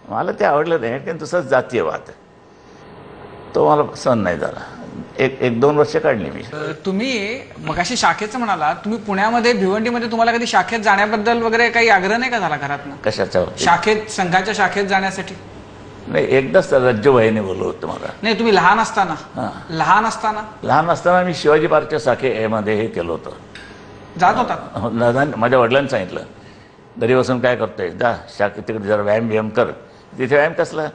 मला ते आवडलं नाही, कारण तसंच जातीयवाद तो मला सहन नाही झाला. एक दोन वर्ष काढली मी. तुम्ही मगाशी शाखेचं म्हणाला, तुम्ही पुण्यामध्ये भिवंडीमध्ये तुम्हाला कधी शाखेत जाण्याबद्दल वगैरे काही आग्रह नाही का झाला घरातनं? कशाच्या शाखेत, संघाच्या शाखेत जाण्यासाठी? नाही, एकदाच रज्जूभाईने बोलवलं होतं मला. नाही, तुम्ही लहान असताना? लहान असताना मी शिवाजी पार्कच्या शाखेमध्ये हे केलं होतं, जात होता. माझ्या वडिलांनी सांगितलं, घरी बसून काय करतोय, जा शाखेत तिकडे जरा व्यायाम कर. तिथे व्यायाम कसला,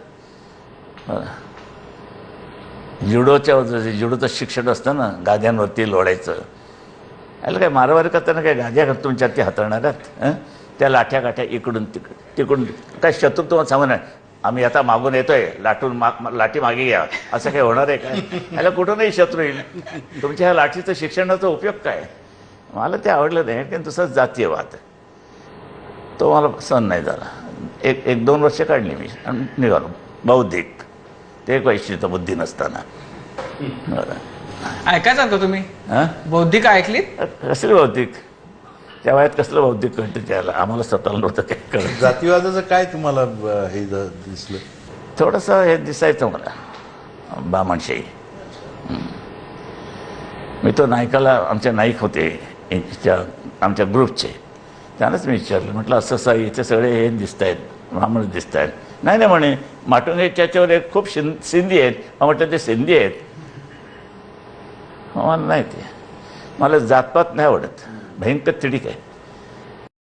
जुडोचं शिक्षण असतं ना, गाद्यांवरती लोढायचं. याला काय मारामारी करताना काय गाद्या तुमच्या ते हाताळणाऱ्यात, त्या लाठ्या काठ्या इकडून तिकडून काय शत्रुत्व सामान आहे. आम्ही आता मागून येतोय, लाठी मागे घ्या, असं काय होणार आहे काय? याला कुठूनही शत्रू येईल. तुमच्या ह्या लाठीचं शिक्षणाचा उपयोग काय? मला ते आवडलं नाही, कारण तसंच जातीयवाद तो मला सहन नाही झाला. एक दोन वर्ष काढली मी आणि निघालो. बौद्धिक ते एक वैशिष्ट्य बुद्धी नसताना. ऐकायचं होतं तुम्ही? बौद्धिक ऐकली? कसली बौद्धिक? त्या वयात कसलं बौद्धिक कळतं त्याला, आम्हाला स्वतःला नव्हतं काय कळत. जातीवादाचं काय तुम्हाला हे दिसलं? थोडंसं हे दिसायचं मला, बामणशाही. मी तो नायकाला, आमचे नाईक होते आमच्या ग्रुपचे, त्यानंच मी विचारलं, म्हटलं असं इथे सगळे हे दिसत आहेत, ब्राह्मण दिसत आहेत. नाही नाही म्हणे, माटुंगेच्यावर एक खूप सिंधी आहेत. म्हटलं ते सिंधी आहेत? मला नाही, ते मला जातपात नाही आवडत, भयंकर तिडीक आहे.